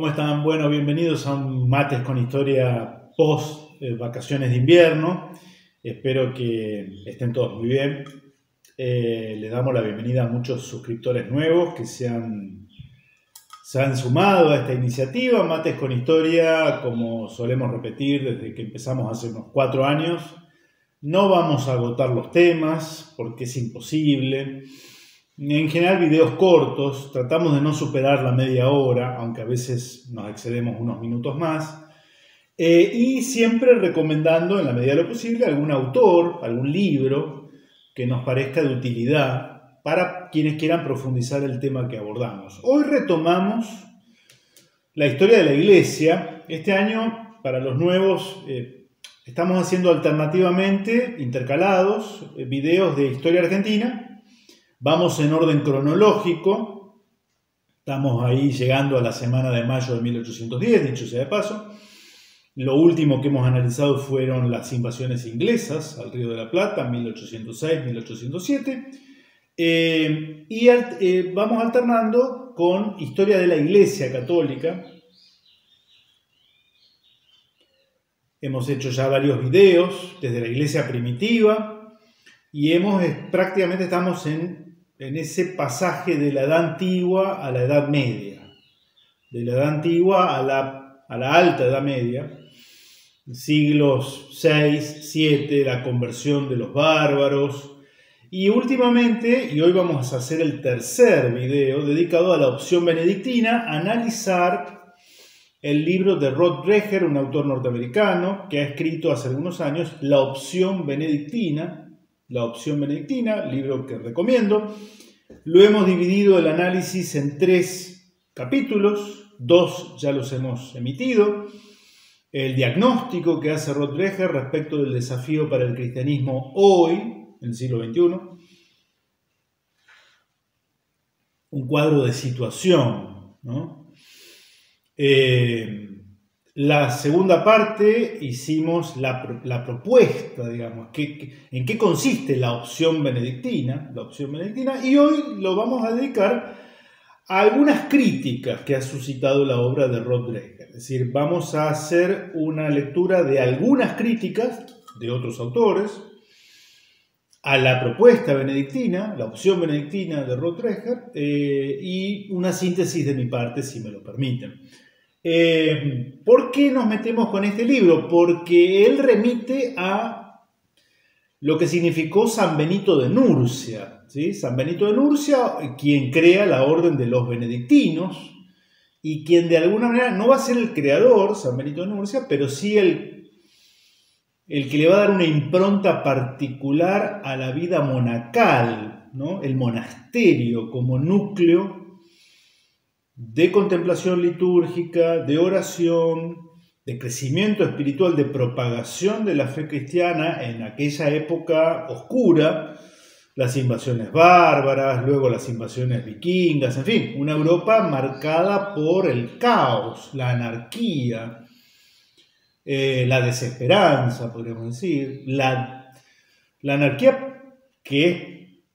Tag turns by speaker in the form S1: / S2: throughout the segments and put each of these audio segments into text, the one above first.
S1: ¿Cómo están? Bueno, bienvenidos a un Mates con Historia post vacaciones de invierno. Espero que estén todos muy bien. Les damos la bienvenida a muchos suscriptores nuevos que se han sumado a esta iniciativa. Mates con Historia, como solemos repetir desde que empezamos hace unos 4 años, no vamos a agotar los temas porque es imposible. En general videos cortos, tratamos de no superar la media hora, aunque a veces nos excedemos unos minutos más. Y siempre recomendando en la medida de lo posible algún autor, algún libro que nos parezca de utilidad para quienes quieran profundizar el tema que abordamos. Hoy retomamos la historia de la Iglesia. Este año, para los nuevos, estamos haciendo alternativamente, intercalados, videos de historia argentina. Vamos en orden cronológico, estamos ahí llegando a la semana de mayo de 1810, dicho sea de paso. Lo último que hemos analizado fueron las invasiones inglesas al Río de la Plata, 1806-1807. Vamos alternando con historia de la Iglesia Católica. Hemos hecho ya varios videos desde la Iglesia primitiva y prácticamente estamos en ese pasaje de la Edad Antigua a la Edad Media, de la Edad Antigua a la Alta Edad Media, siglos 6, 7, la conversión de los bárbaros, y últimamente, y hoy vamos a hacer el tercer video dedicado a la opción benedictina, analizar el libro de Rod Dreher, un autor norteamericano que ha escrito hace algunos años La opción benedictina, libro que recomiendo. Lo hemos dividido el análisis en 3 capítulos, 2 ya los hemos emitido. El diagnóstico que hace Rod Dreher respecto del desafío para el cristianismo hoy, en el siglo XXI. Un cuadro de situación, ¿no? La segunda parte hicimos la propuesta, digamos, en qué consiste la opción benedictina, y hoy lo vamos a dedicar a algunas críticas que ha suscitado la obra de Rod Dreher. Es decir, vamos a hacer una lectura de algunas críticas de otros autores a la propuesta benedictina, la opción benedictina de Rod Dreher, y una síntesis de mi parte, si me lo permiten. ¿Por qué nos metemos con este libro? Porque él remite a lo que significó San Benito de Nurcia, ¿sí? San Benito de Nurcia, quien crea la orden de los benedictinos y quien de alguna manera no va a ser el creador, San Benito de Nurcia, pero sí el que le va a dar una impronta particular a la vida monacal, ¿no? El monasterio como núcleo de contemplación litúrgica, de oración, de crecimiento espiritual, de propagación de la fe cristiana en aquella época oscura, las invasiones bárbaras, luego las invasiones vikingas, en fin, una Europa marcada por el caos, la anarquía, la desesperanza, podríamos decir, la anarquía que es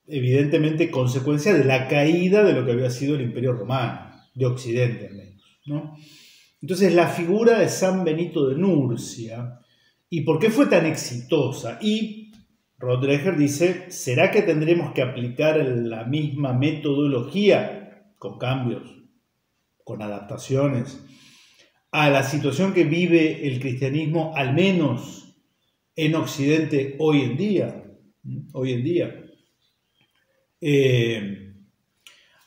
S1: evidentemente consecuencia de la caída de lo que había sido el Imperio Romano, de Occidente al menos, ¿no? Entonces la figura de San Benito de Nurcia, ¿y por qué fue tan exitosa? Y Rod Dreher dice, ¿será que tendremos que aplicar la misma metodología, con cambios, con adaptaciones, a la situación que vive el cristianismo, al menos en Occidente hoy en día?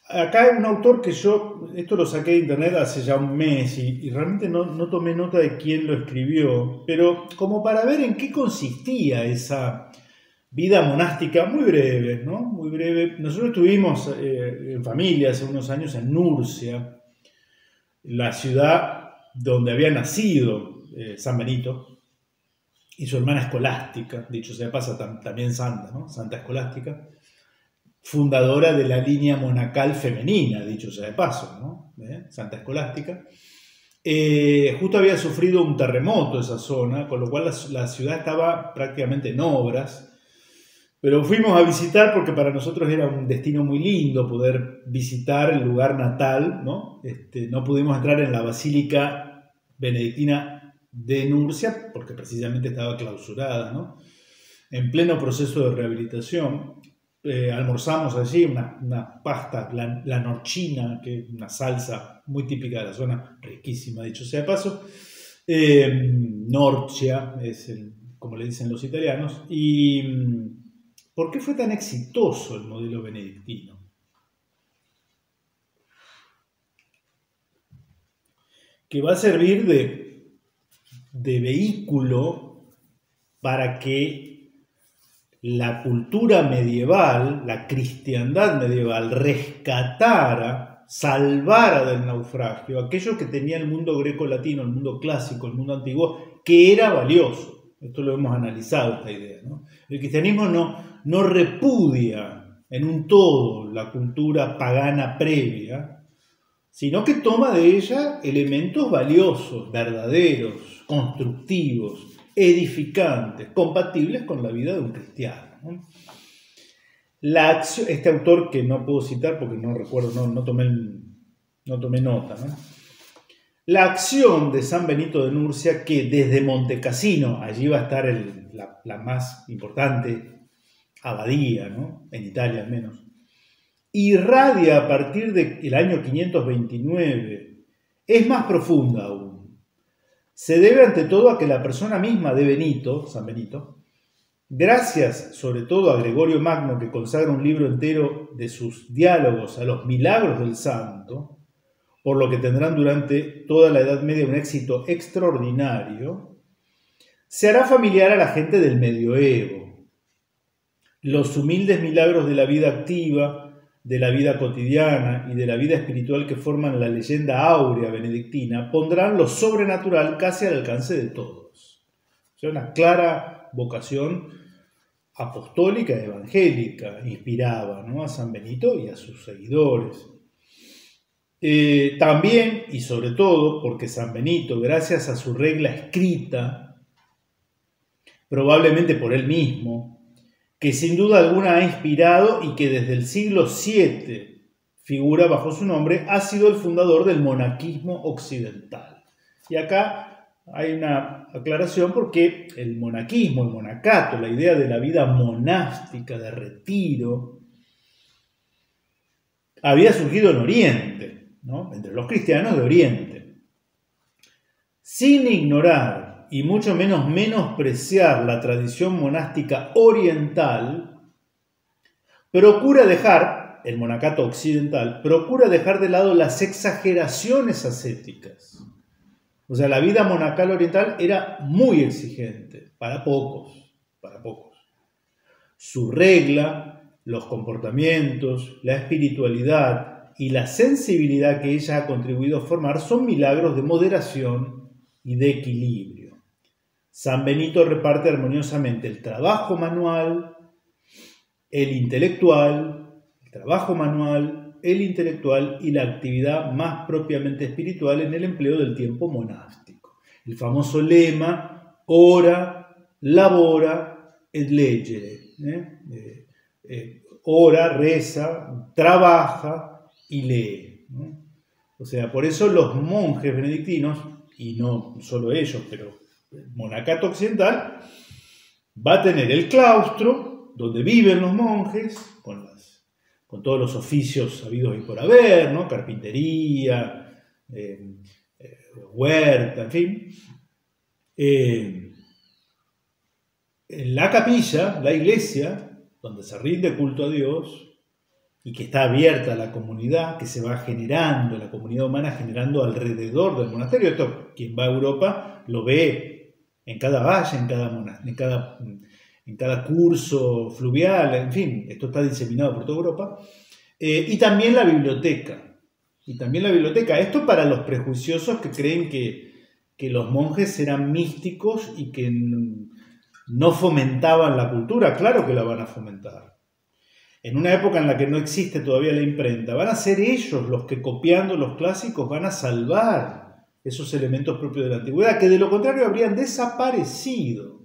S1: Acá hay un autor que esto lo saqué de internet hace ya un mes y realmente no tomé nota de quién lo escribió, pero como para ver en qué consistía esa vida monástica muy breve, ¿no? Muy breve. Nosotros estuvimos en familia hace unos años en Nurcia, la ciudad donde había nacido San Benito y su hermana Escolástica, dicho sea de paso, también santa, ¿no? Santa Escolástica, fundadora de la línea monacal femenina, dicho sea de paso, ¿no? Santa Escolástica. Justo había sufrido un terremoto esa zona, con lo cual la ciudad estaba prácticamente en obras, Pero fuimos a visitar porque para nosotros era un destino muy lindo poder visitar el lugar natal, ¿no? No pudimos entrar en la Basílica Benedictina de Nurcia porque precisamente estaba clausurada, ¿no? En pleno proceso de rehabilitación. Almorzamos allí una pasta, la norchina, que es una salsa muy típica de la zona, riquísima, dicho sea de paso. Norcia, como le dicen los italianos. ¿Y por qué fue tan exitoso el modelo benedictino? Que va a servir de vehículo para que la cultura medieval, la cristiandad medieval, rescatara, salvara del naufragio aquello que tenía el mundo greco-latino, el mundo clásico, el mundo antiguo, que era valioso. Esto lo hemos analizado, esta idea, ¿no? El cristianismo no repudia en un todo la cultura pagana previa, sino que toma de ella elementos valiosos, verdaderos, constructivos, edificantes, compatibles con la vida de un cristiano, ¿no? Este autor que no puedo citar porque no recuerdo, no tomé nota, ¿no? La acción de San Benito de Nurcia, que desde Montecassino, allí va a estar la más importante abadía, ¿no? En Italia al menos, irradia a partir del año 529, es más profunda aún. Se debe ante todo a que la persona misma de Benito, San Benito, gracias sobre todo a Gregorio Magno, que consagra un libro entero de sus diálogos a los milagros del santo, por lo que tendrán durante toda la Edad Media un éxito extraordinario, se hará familiar a la gente del medioevo. Los humildes milagros de la vida activa, de la vida cotidiana y de la vida espiritual que forman la leyenda áurea benedictina pondrán lo sobrenatural casi al alcance de todos. O sea, una clara vocación apostólica e evangélica inspiraba, ¿no?, a San Benito y a sus seguidores. También y sobre todo porque San Benito, gracias a su regla escrita, probablemente por él mismo, que sin duda alguna ha inspirado y que desde el siglo VII figura bajo su nombre, ha sido el fundador del monaquismo occidental. Y acá hay una aclaración porque el monaquismo, el monacato, la idea de la vida monástica, de retiro, había surgido en Oriente, ¿no?, entre los cristianos de Oriente. Sin ignorar y mucho menos menospreciar la tradición monástica oriental, el monacato occidental procura dejar de lado las exageraciones ascéticas. O sea, la vida monacal oriental era muy exigente, para pocos. Su regla, los comportamientos, la espiritualidad y la sensibilidad que ella ha contribuido a formar son milagros de moderación y de equilibrio. San Benito reparte armoniosamente el trabajo manual, el trabajo manual, el intelectual y la actividad más propiamente espiritual en el empleo del tiempo monástico. El famoso lema, ora, labora et legere. Ora, reza, trabaja y lee, ¿no? O sea, por eso los monjes benedictinos, y no solo ellos, pero el monacato occidental, va a tener el claustro, donde viven los monjes, con todos los oficios habidos y por haber, ¿no?, carpintería, huerta, en fin. En la capilla, la iglesia, donde se rinde culto a Dios y que está abierta a la comunidad, que se va generando, la comunidad humana generando alrededor del monasterio. Esto, quien va a Europa lo ve en cada valle, en cada curso fluvial, en fin, esto está diseminado por toda Europa. Y también la biblioteca. Esto para los prejuiciosos que creen que los monjes eran místicos y que no fomentaban la cultura. Claro que la van a fomentar. En una época en la que no existe todavía la imprenta, van a ser ellos los que, copiando los clásicos, van a salvar esos elementos propios de la antigüedad, que de lo contrario habrían desaparecido.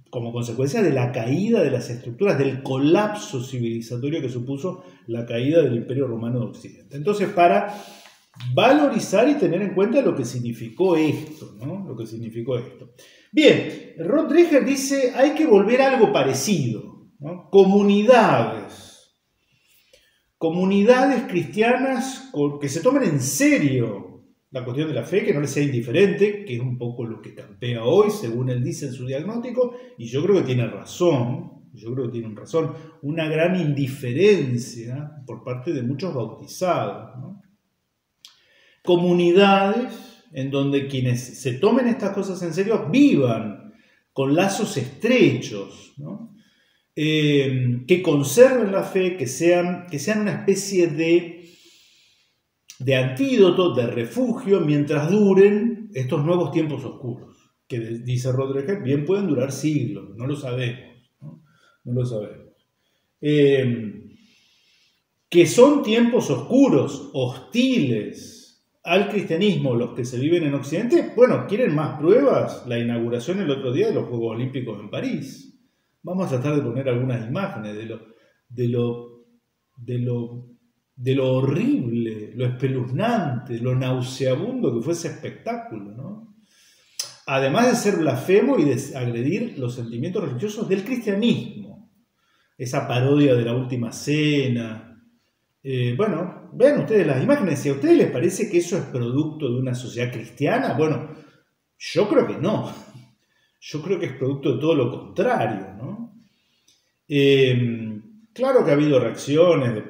S1: como consecuencia de la caída de las estructuras, del colapso civilizatorio que supuso la caída del Imperio Romano de Occidente. Entonces, para valorizar y tener en cuenta lo que significó esto, ¿no? Lo que significó esto. Bien, Rod Dreher dice, hay que volver a algo parecido, ¿no? Comunidades cristianas que se tomen en serio la cuestión de la fe, que no les sea indiferente, que es un poco lo que campea hoy, según él dice en su diagnóstico, y yo creo que tiene razón, una gran indiferencia por parte de muchos bautizados, ¿no? Comunidades en donde quienes se tomen estas cosas en serio vivan con lazos estrechos, ¿no? Que conserven la fe, que sean una especie de antídoto, de refugio, mientras duren estos nuevos tiempos oscuros, que dice Rod Dreher, bien pueden durar siglos, no lo sabemos, ¿no? No lo sabemos. Que son tiempos oscuros, hostiles al cristianismo, los que se viven en Occidente. Bueno, ¿quieren más pruebas? La inauguración el otro día de los Juegos Olímpicos en París. Vamos a tratar de poner algunas imágenes de lo horrible, lo espeluznante, lo nauseabundo que fue ese espectáculo, ¿no? Además de ser blasfemo y de agredir los sentimientos religiosos del cristianismo. Esa parodia de la Última Cena. Bueno, vean ustedes las imágenes. Si a ustedes les parece que eso es producto de una sociedad cristiana, bueno, yo creo que no. Yo creo que es producto de todo lo contrario, ¿no? Claro que ha habido reacciones de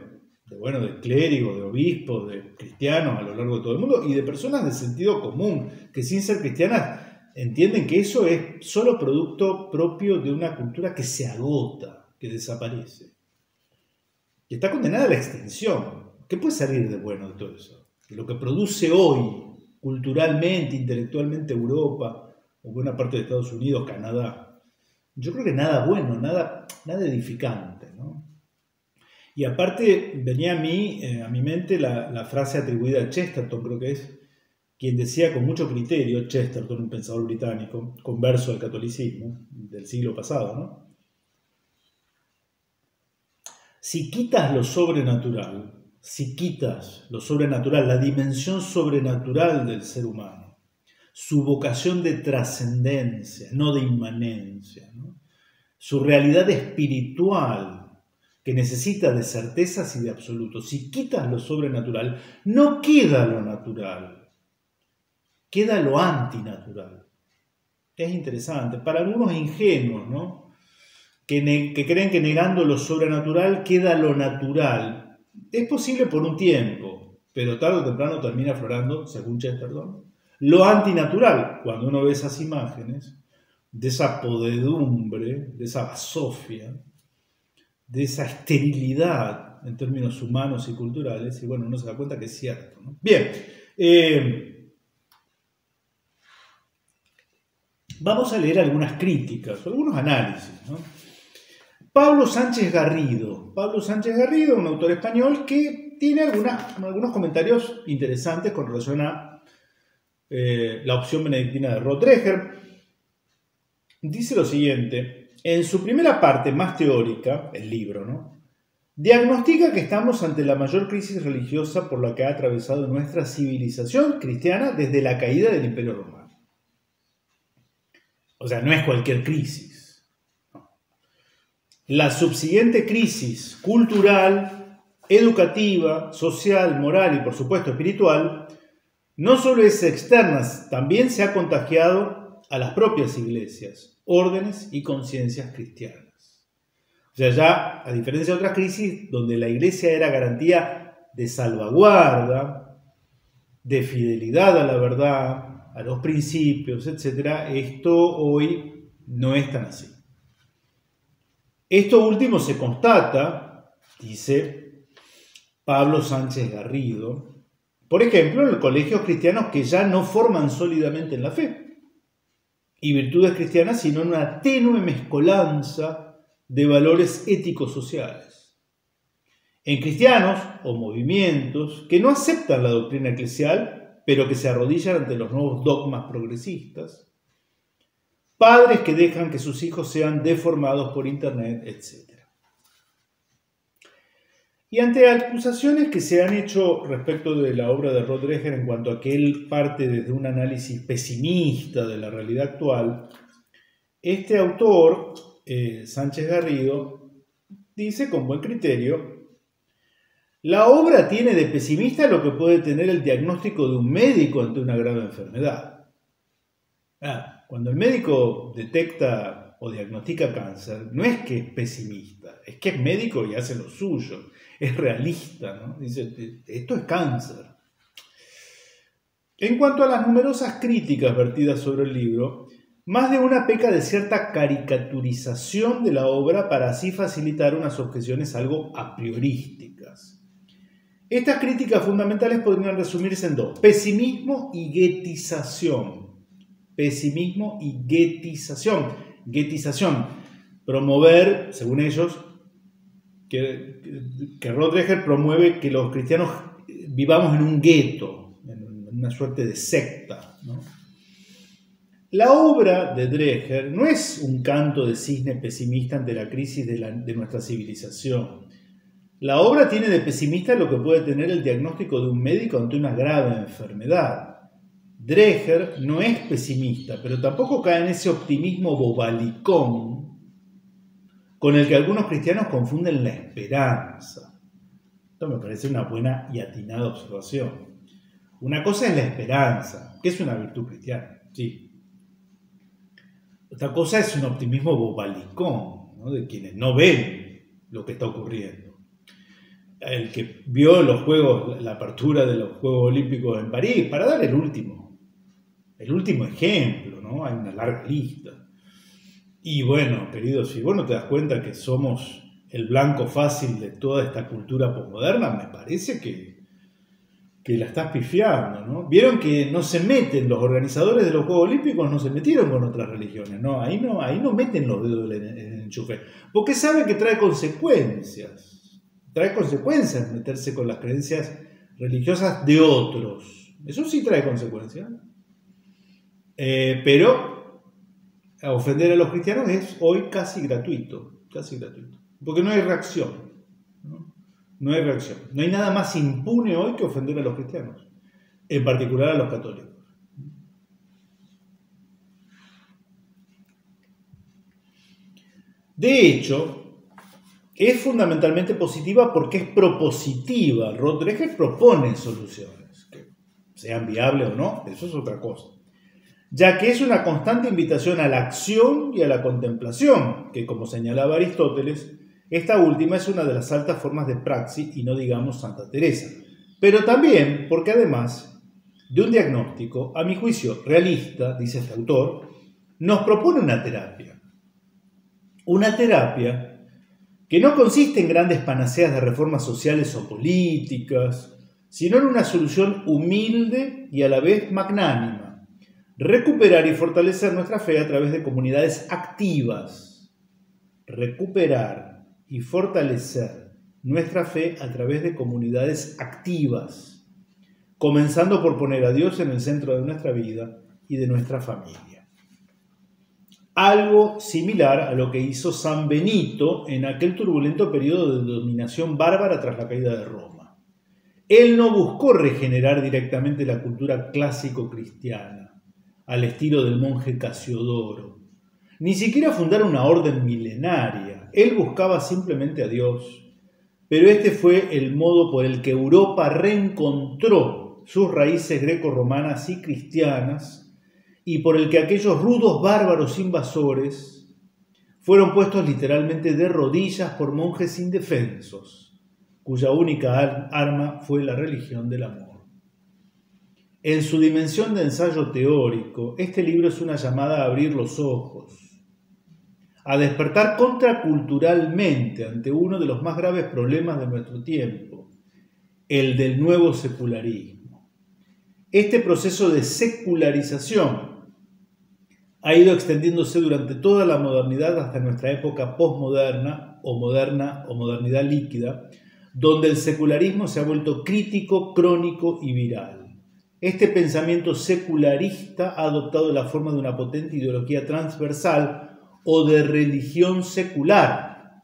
S1: clérigos, de obispos, de cristianos a lo largo de todo el mundo y de personas de sentido común que sin ser cristianas entienden que eso es solo producto propio de una cultura que se agota, que desaparece, que está condenada a la extinción. ¿Qué puede salir de bueno de todo eso? Que lo que produce hoy, culturalmente, intelectualmente, Europa, o buena parte de Estados Unidos, Canadá, yo creo que nada bueno, nada edificante, ¿no? Y aparte venía a mi mente la frase atribuida a Chesterton, creo que es, quien decía con mucho criterio, Chesterton, un pensador británico, converso al catolicismo del siglo pasado, ¿no? Si quitas lo sobrenatural, la dimensión sobrenatural del ser humano, su vocación de trascendencia, no de inmanencia, ¿no? Su realidad espiritual, que necesita de certezas y de absolutos. Si quitas lo sobrenatural, no queda lo natural, queda lo antinatural. Es interesante, para algunos ingenuos, ¿no? Que creen que negando lo sobrenatural queda lo natural. Es posible por un tiempo, pero tarde o temprano termina aflorando, según Chesterton, lo antinatural. Cuando uno ve esas imágenes de esa podredumbre, de esa basofia, de esa esterilidad en términos humanos y culturales, y bueno, uno se da cuenta que es cierto, ¿no? Bien, vamos a leer algunas críticas, algunos análisis, ¿no? Pablo Sánchez Garrido, un autor español que tiene algunos comentarios interesantes con relación a la opción benedictina de Rod Dreher. Dice lo siguiente: en su primera parte más teórica, el libro, ¿no?, diagnostica que estamos ante la mayor crisis religiosa por la que ha atravesado nuestra civilización cristiana desde la caída del Imperio Romano. O sea, no es cualquier crisis. No. La subsiguiente crisis cultural, educativa, social, moral y por supuesto espiritual, no solo es externa, también se ha contagiado a las propias iglesias, órdenes y conciencias cristianas. O sea, ya, a diferencia de otras crisis, donde la iglesia era garantía de salvaguarda, de fidelidad a la verdad, a los principios, etc., esto hoy no es tan así. Esto último se constata, dice Pablo Sánchez Garrido, por ejemplo, en los colegios cristianos que ya no forman sólidamente en la fe y virtudes cristianas, sino en una tenue mezcolanza de valores éticos sociales. En cristianos o movimientos que no aceptan la doctrina eclesial, pero que se arrodillan ante los nuevos dogmas progresistas. padres que dejan que sus hijos sean deformados por Internet, etc. Y ante acusaciones que se han hecho respecto de la obra de Rod Dreher en cuanto a que él parte desde un análisis pesimista de la realidad actual, este autor, Sánchez Garrido, dice con buen criterio: la obra tiene de pesimista lo que puede tener el diagnóstico de un médico ante una grave enfermedad. Cuando el médico detecta o diagnostica cáncer, no es que es pesimista, es que es médico y hace lo suyo, es realista, ¿no? Dice, esto es cáncer. En cuanto a las numerosas críticas vertidas sobre el libro, más de una peca de cierta caricaturización de la obra para así facilitar unas objeciones algo a priorísticas. Estas críticas fundamentales podrían resumirse en dos: pesimismo y guetización. Pesimismo y guetización. Guetización, promover, según ellos, que Rod Dreher promueve que los cristianos vivamos en un gueto, en una suerte de secta, ¿no? La obra de Dreher no es un canto de cisne pesimista ante la crisis de nuestra civilización. La obra tiene de pesimista lo que puede tener el diagnóstico de un médico ante una grave enfermedad. Dreher no es pesimista, pero tampoco cae en ese optimismo bobalicón con el que algunos cristianos confunden la esperanza. Esto me parece una buena y atinada observación. Una cosa es la esperanza, que es una virtud cristiana, sí. Otra cosa es un optimismo bobalicón, ¿no? De quienes no ven lo que está ocurriendo. El que vio los Juegos, la apertura de los Juegos Olímpicos en París, para dar el último ejemplo, ¿no? Hay una larga lista. Y bueno, queridos, si vos no te das cuenta que somos el blanco fácil de toda esta cultura posmoderna, me parece que la estás pifiando, ¿no? Vieron que no se meten, los organizadores de los Juegos Olímpicos no se metieron con otras religiones, ¿no? Ahí no meten los dedos en el enchufe, porque saben que trae consecuencias. Trae consecuencias meterse con las creencias religiosas de otros. Eso sí trae consecuencias. Pero ofender a los cristianos es hoy casi gratuito, porque no hay reacción, ¿no? No hay reacción. No hay nada más impune hoy que ofender a los cristianos, en particular a los católicos. De hecho, es fundamentalmente positiva porque es propositiva. Rod Dreher propone soluciones, que sean viables o no, eso es otra cosa, ya que es una constante invitación a la acción y a la contemplación, que, como señalaba Aristóteles, esta última es una de las altas formas de praxis y no digamos Santa Teresa, pero también porque además de un diagnóstico, a mi juicio realista, dice este autor, nos propone una terapia que no consiste en grandes panaceas de reformas sociales o políticas, sino en una solución humilde y a la vez magnánima: recuperar y fortalecer nuestra fe a través de comunidades activas. Recuperar y fortalecer nuestra fe a través de comunidades activas, comenzando por poner a Dios en el centro de nuestra vida y de nuestra familia. Algo similar a lo que hizo San Benito en aquel turbulento periodo de dominación bárbara tras la caída de Roma. Él no buscó regenerar directamente la cultura clásico-cristiana, al estilo del monje Casiodoro, ni siquiera fundar una orden milenaria. Él buscaba simplemente a Dios, pero este fue el modo por el que Europa reencontró sus raíces greco-romanas y cristianas, y por el que aquellos rudos bárbaros invasores fueron puestos literalmente de rodillas por monjes indefensos, cuya única arma fue la religión del amor. En su dimensión de ensayo teórico, este libro es una llamada a abrir los ojos, a despertar contraculturalmente ante uno de los más graves problemas de nuestro tiempo, el del nuevo secularismo. Este proceso de secularización ha ido extendiéndose durante toda la modernidad hasta nuestra época posmoderna o modernidad líquida, donde el secularismo se ha vuelto crítico, crónico y viral. este pensamiento secularista ha adoptado la forma de una potente ideología transversal o de religión secular,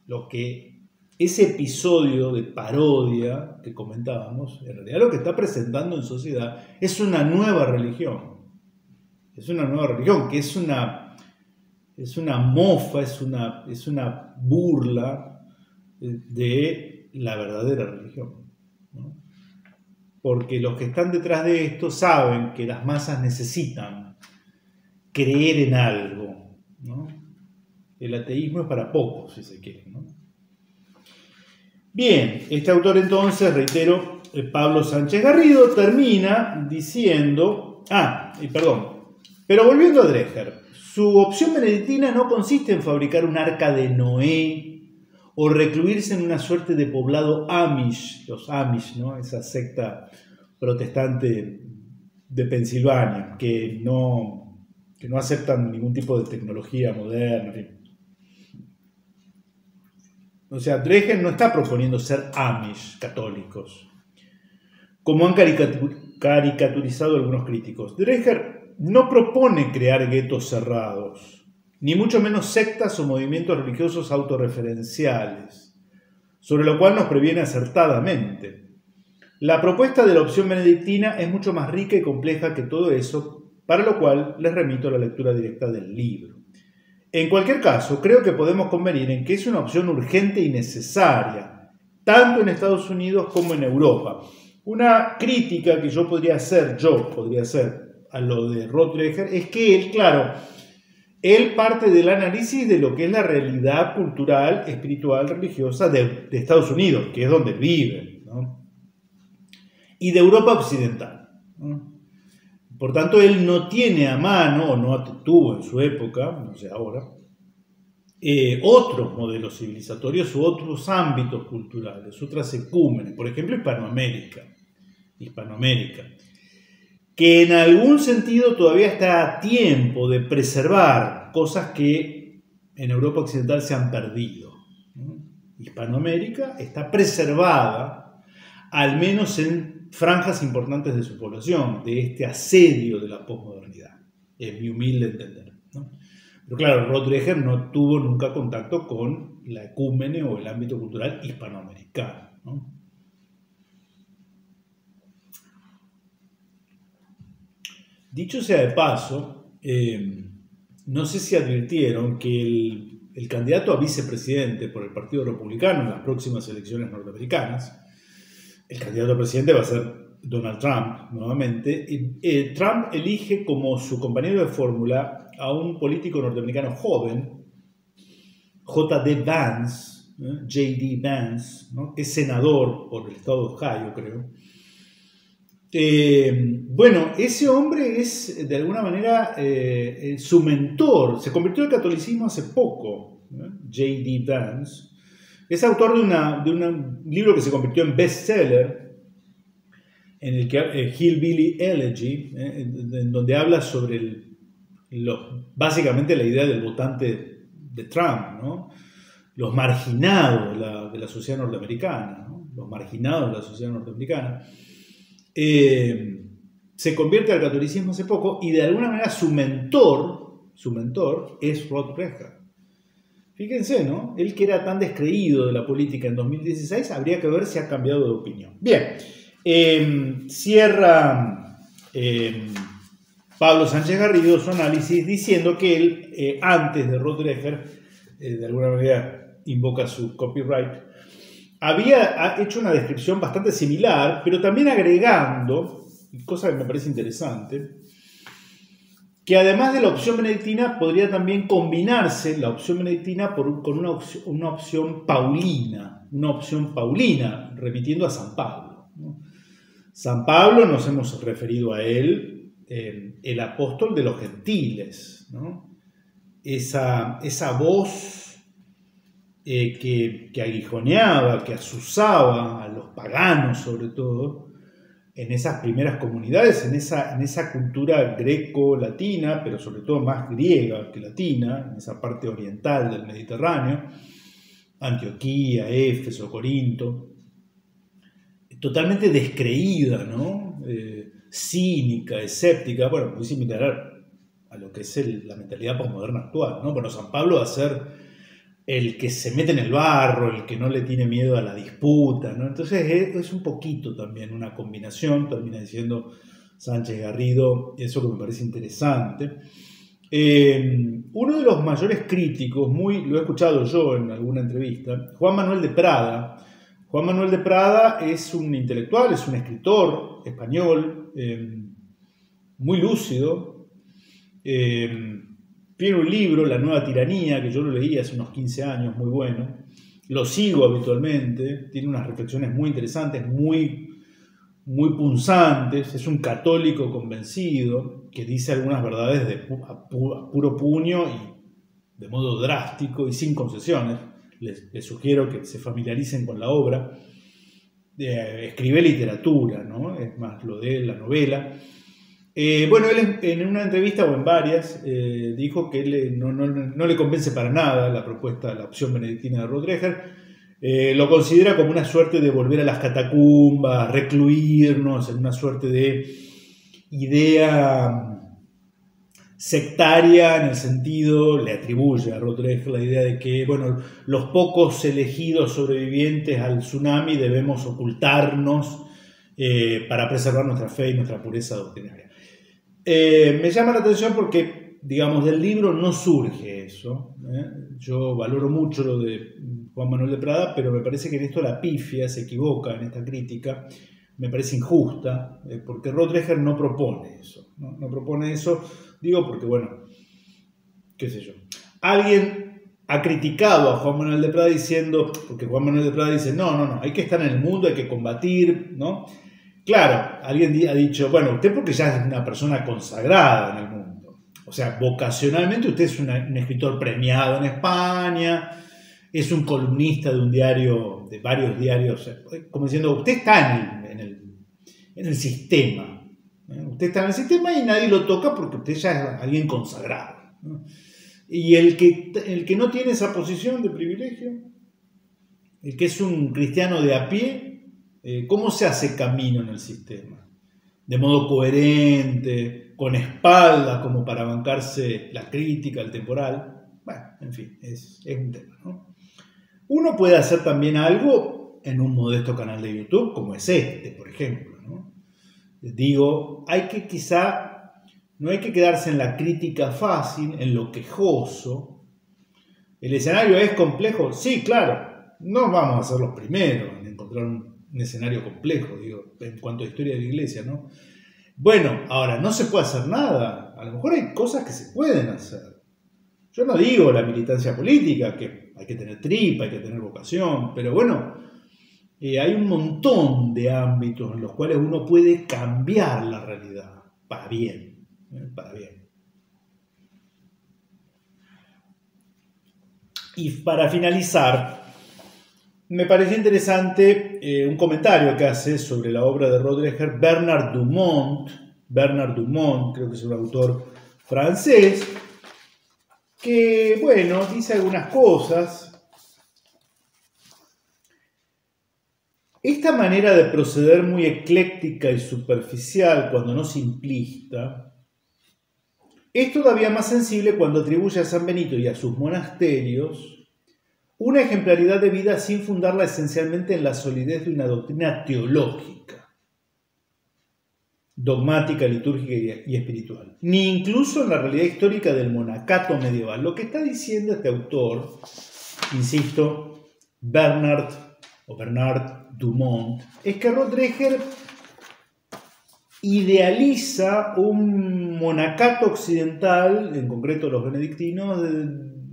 S1: lo que ese episodio de parodia que comentábamos, en realidad lo que está presentando en sociedad es una nueva religión. Es una nueva religión, que es una mofa, es una burla de la verdadera religión, ¿no? Porque los que están detrás de esto saben que las masas necesitan creer en algo, ¿no? El ateísmo es para pocos, si se quiere, ¿no? Bien, este autor entonces, reitero, Pablo Sánchez Garrido, termina diciendo, pero volviendo a Dreher, su opción benedictina no consiste en fabricar un arca de Noé o recluirse en una suerte de poblado Amish, los Amish, ¿no? Esa secta protestante de Pensilvania, que no aceptan ningún tipo de tecnología moderna, en fin. O sea, Dreher no está proponiendo ser Amish católicos, como han caricaturizado algunos críticos. Dreher no propone crear guetos cerrados, ni mucho menos sectas o movimientos religiosos autorreferenciales, sobre lo cual nos previene acertadamente. La propuesta de la opción benedictina es mucho más rica y compleja que todo eso, para lo cual les remito a la lectura directa del libro. En cualquier caso, creo que podemos convenir en que es una opción urgente y necesaria, tanto en Estados Unidos como en Europa. Una crítica que yo podría hacer a lo de Rod Dreher es que él parte del análisis de lo que es la realidad cultural, espiritual, religiosa de Estados Unidos, que es donde vive, ¿no? Y de Europa occidental, ¿no? Por tanto, él no tiene a mano, o no tuvo en su época, no sé ahora, otros modelos civilizatorios u otros ámbitos culturales, otras ecúmenes, por ejemplo, Hispanoamérica, que en algún sentido todavía está a tiempo de preservar cosas que en Europa occidental se han perdido, ¿no? Hispanoamérica está preservada, al menos en franjas importantes de su población, de este asedio de la posmodernidad, es mi humilde entender, ¿no? Pero claro, Rod Dreher no tuvo nunca contacto con la ecúmene o el ámbito cultural hispanoamericano, ¿no? Dicho sea de paso, no sé si advirtieron que el candidato a vicepresidente por el Partido Republicano en las próximas elecciones norteamericanas, el candidato a presidente va a ser Donald Trump nuevamente. Trump elige como su compañero de fórmula a un político norteamericano joven, J.D. Vance, J.D. Vance, ¿no? Que es senador por el estado de Ohio, creo. Bueno, ese hombre es de alguna manera su mentor. Se convirtió al catolicismo hace poco, ¿no? J.D. Vance. Es autor de un libro que se convirtió en bestseller, en el que Hillbilly Elegy, en donde habla sobre básicamente la idea del votante de Trump, ¿no? Los marginados de la sociedad norteamericana, ¿no? Los marginados de la sociedad norteamericana. Se convierte al catolicismo hace poco y de alguna manera su mentor es Rod Dreher. Fíjense, ¿no? Él que era tan descreído de la política en 2016, habría que ver si ha cambiado de opinión. Bien, cierra Pablo Sánchez Garrido su análisis diciendo que él, antes de Rod Dreher, de alguna manera invoca su copyright, había hecho una descripción bastante similar, pero también agregando, cosa que me parece interesante, que además de la opción benedictina podría también combinarse la opción benedictina con una opción paulina, remitiendo a San Pablo, ¿no? San Pablo, nos hemos referido a él, el apóstol de los gentiles, ¿no? Esa voz que aguijoneaba, que azuzaba a los paganos sobre todo, en esas primeras comunidades, en esa cultura greco-latina, pero sobre todo más griega que latina, en esa parte oriental del Mediterráneo, Antioquía, Éfeso, Corinto, totalmente descreída, ¿no? cínica, escéptica, bueno, muy similar a lo que es la mentalidad posmoderna actual, ¿no? Bueno, San Pablo va a ser el que se mete en el barro, el que no le tiene miedo a la disputa, ¿no? Entonces es un poquito también una combinación, termina diciendo Sánchez Garrido, eso que me parece interesante. Uno de los mayores críticos, lo he escuchado yo en alguna entrevista, Juan Manuel de Prada. Juan Manuel de Prada es un intelectual, es un escritor español, muy lúcido. Tiene un libro, La Nueva Tiranía, que yo lo leí hace unos 15 años, muy bueno. Lo sigo habitualmente, tiene unas reflexiones muy interesantes, muy punzantes. Es un católico convencido que dice algunas verdades a puro puño y de modo drástico y sin concesiones. Les sugiero que se familiaricen con la obra. Escribe literatura, ¿no? Es más lo de la novela. Bueno, él en una entrevista o en varias dijo que no le convence para nada la propuesta, la opción benedictina de Rothrescher. Lo considera como una suerte de volver a las catacumbas, recluirnos en una suerte de idea sectaria, en el sentido, le atribuye a Rothrescher la idea de que, bueno, los pocos elegidos sobrevivientes al tsunami debemos ocultarnos para preservar nuestra fe y nuestra pureza doctrinaria. Me llama la atención porque, digamos, del libro no surge eso. Yo valoro mucho lo de Juan Manuel de Prada, pero me parece que en esto la pifia, se equivoca en esta crítica, me parece injusta, porque Rothrescher no propone eso. No propone eso, digo porque, bueno, qué sé yo. Alguien ha criticado a Juan Manuel de Prada diciendo, porque Juan Manuel de Prada dice, no, hay que estar en el mundo, hay que combatir, ¿no? Claro, alguien ha dicho, bueno, usted porque ya es una persona consagrada en el mundo. O sea, vocacionalmente usted es un escritor premiado en España, es un columnista de un diario, de varios diarios, como diciendo, usted está en el sistema. Usted está en el sistema y nadie lo toca porque usted ya es alguien consagrado, ¿no? Y el que no tiene esa posición de privilegio, el que es un cristiano de a pie, ¿cómo se hace camino en el sistema? De modo coherente, con espalda, como para bancarse la crítica, el temporal. Bueno, en fin, es un tema, ¿no? Uno puede hacer también algo en un modesto canal de YouTube, como es este, por ejemplo, ¿no? Digo, no hay que quedarse en la crítica fácil, en lo quejoso. ¿El escenario es complejo? Sí, claro. No vamos a ser los primeros en encontrar un escenario complejo, digo, en cuanto a historia de la iglesia, ¿no? Bueno, ahora, no se puede hacer nada. A lo mejor hay cosas que se pueden hacer. Yo no digo la militancia política, que hay que tener tripa, hay que tener vocación, pero bueno, hay un montón de ámbitos en los cuales uno puede cambiar la realidad para bien, para bien. Y para finalizar, me pareció interesante un comentario que hace sobre la obra de Rothrescher Bernard Dumont. Bernard Dumont, creo que es un autor francés, que, bueno, dice algunas cosas. Esta manera de proceder muy ecléctica y superficial, cuando no simplista, es todavía más sensible cuando atribuye a San Benito y a sus monasterios una ejemplaridad de vida sin fundarla esencialmente en la solidez de una doctrina teológica, dogmática, litúrgica y espiritual, ni incluso en la realidad histórica del monacato medieval. Lo que está diciendo este autor, insisto, Bernard Dumont, es que Rothrescher idealiza un monacato occidental, en concreto los benedictinos,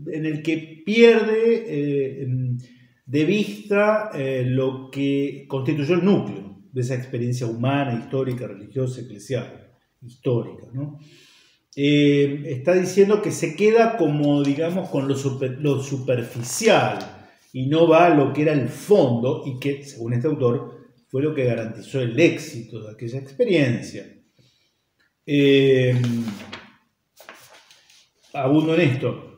S1: en el que pierde de vista lo que constituyó el núcleo de esa experiencia humana, histórica, religiosa, eclesial, histórica, ¿no? Está diciendo que se queda como, digamos, con lo superficial y no va a lo que era el fondo y que, según este autor, fue lo que garantizó el éxito de aquella experiencia. Abundo en esto.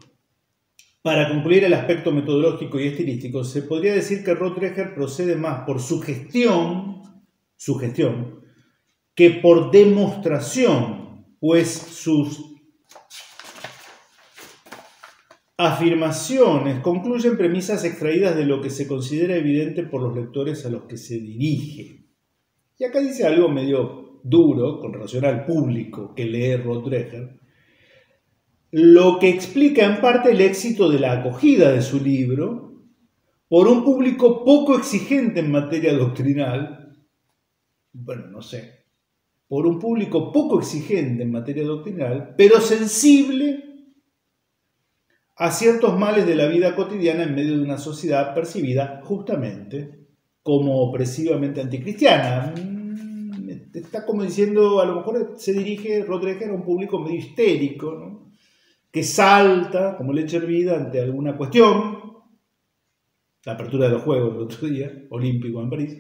S1: Para concluir el aspecto metodológico y estilístico, se podría decir que Rothrescher procede más por su gestión que por demostración, pues sus afirmaciones concluyen premisas extraídas de lo que se considera evidente por los lectores a los que se dirige. Y acá dice algo medio duro con relación al público que lee Rothrecher, lo que explica en parte el éxito de la acogida de su libro por un público poco exigente en materia doctrinal. Bueno, no sé. Por un público poco exigente en materia doctrinal, pero sensible a ciertos males de la vida cotidiana en medio de una sociedad percibida justamente como opresivamente anticristiana. Está como diciendo, a lo mejor se dirige Rothrecher a un público medio histérico, ¿no? Que salta como leche hervida ante alguna cuestión, la apertura de los Juegos el otro día, olímpico en París,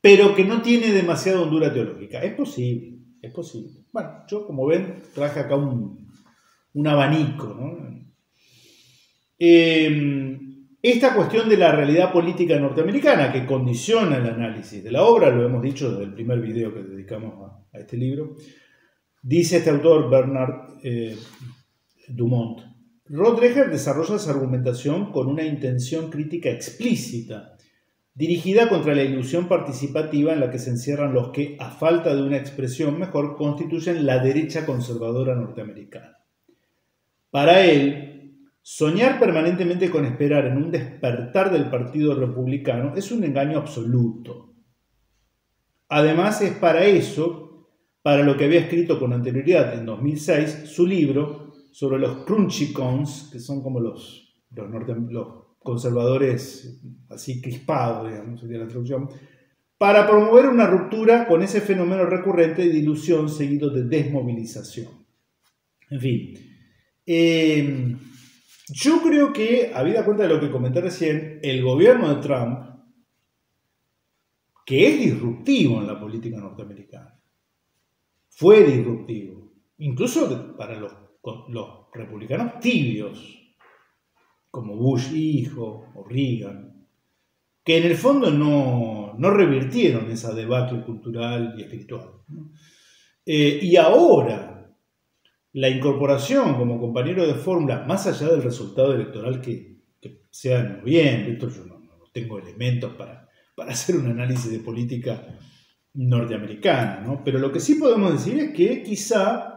S1: pero que no tiene demasiada hondura teológica. Es posible, es posible. Bueno, yo como ven traje acá un abanico, ¿no? Esta cuestión de la realidad política norteamericana que condiciona el análisis de la obra, lo hemos dicho desde el primer video que dedicamos a este libro, dice este autor Bernard Dumont. Rothrecher desarrolla esa argumentación con una intención crítica explícita, dirigida contra la ilusión participativa en la que se encierran los que, a falta de una expresión mejor, constituyen la derecha conservadora norteamericana. Para él, soñar permanentemente con esperar en un despertar del Partido Republicano es un engaño absoluto. Además, es para eso, para lo que había escrito con anterioridad en 2006, su libro sobre los crunchicons, que son como los conservadores así crispados, digamos, sería la traducción, para promover una ruptura con ese fenómeno recurrente de ilusión seguido de desmovilización. En fin, yo creo que, habida cuenta de lo que comenté recién, el gobierno de Trump, que es disruptivo en la política norteamericana, fue disruptivo, incluso para los republicanos tibios, como Bush hijo o Reagan, que en el fondo no revirtieron esa debacle cultural y espiritual, ¿no? Y ahora, la incorporación como compañero de fórmula, más allá del resultado electoral que sea en noviembre, yo no tengo elementos para hacer un análisis de política norteamericana, ¿no? Pero lo que sí podemos decir es que quizá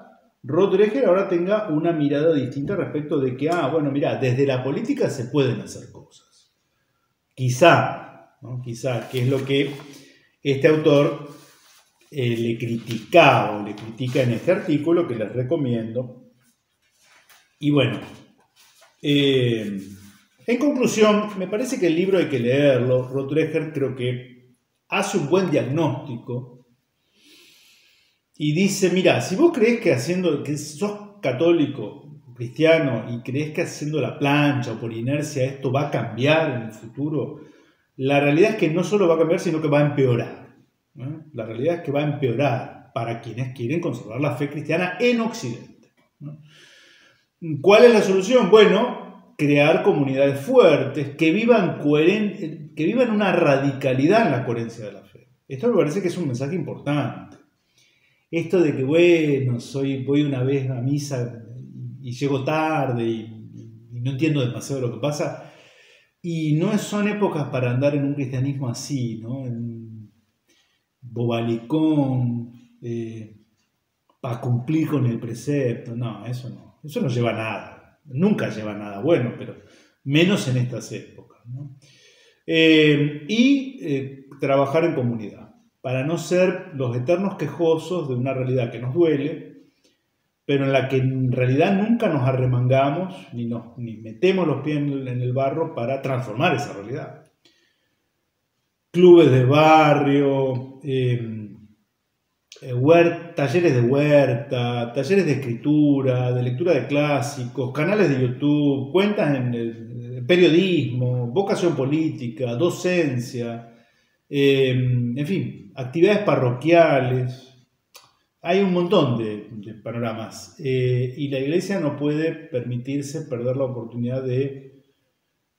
S1: Rothrecher ahora tenga una mirada distinta respecto de que, bueno, mira, desde la política se pueden hacer cosas. Quizá, ¿no? Quizá, que es lo que este autor le critica en este artículo que les recomiendo. Y bueno, en conclusión, me parece que el libro hay que leerlo. Rothrecher creo que hace un buen diagnóstico y dice, mira, si vos creés que sos católico, cristiano, y creés que haciendo la plancha o por inercia esto va a cambiar en el futuro, la realidad es que no solo va a cambiar, sino que va a empeorar, ¿no? La realidad es que va a empeorar para quienes quieren conservar la fe cristiana en Occidente, ¿no? ¿Cuál es la solución? Bueno, crear comunidades fuertes que vivan una radicalidad en la coherencia de la fe. Esto me parece que es un mensaje importante. Esto de que, bueno, voy una vez a misa y llego tarde y no entiendo demasiado lo que pasa, y no son épocas para andar en un cristianismo así, ¿no? En bobalicón, para cumplir con el precepto. No, eso no lleva a nada, nunca lleva a nada bueno, pero menos en estas épocas, ¿no? Trabajar en comunidad, para no ser los eternos quejosos de una realidad que nos duele, pero en la que en realidad nunca nos arremangamos ni metemos los pies en el barro para transformar esa realidad. Clubes de barrio, talleres de huerta, talleres de escritura, de lectura de clásicos, canales de YouTube, cuentas en el periodismo, vocación política, docencia, en fin, actividades parroquiales. Hay un montón de panoramas, y la Iglesia no puede permitirse perder la oportunidad de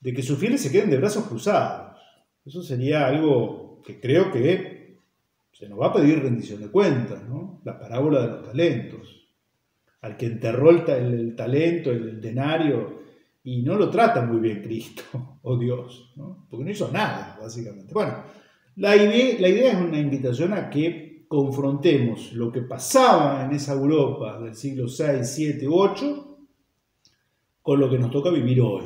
S1: que sus fieles se queden de brazos cruzados. Eso sería algo que creo que se nos va a pedir rendición de cuentas, ¿no? La parábola de los talentos. Al que enterró el talento, el denario, y no lo trata muy bien Cristo o Dios, ¿no? Porque no hizo nada, básicamente. Bueno, la idea es una invitación a que confrontemos lo que pasaba en esa Europa del siglo VI, VII u VIII con lo que nos toca vivir hoy,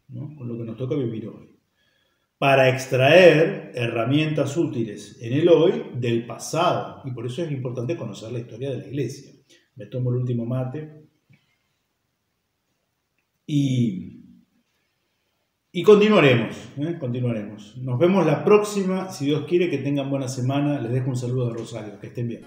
S1: ¿no? Con lo que nos toca vivir hoy, para extraer herramientas útiles en el hoy del pasado. Y por eso es importante conocer la historia de la Iglesia. Me tomo el último mate y continuaremos, continuaremos. Nos vemos la próxima, si Dios quiere. Que tengan buena semana. Les dejo un saludo de Rosario, que estén bien.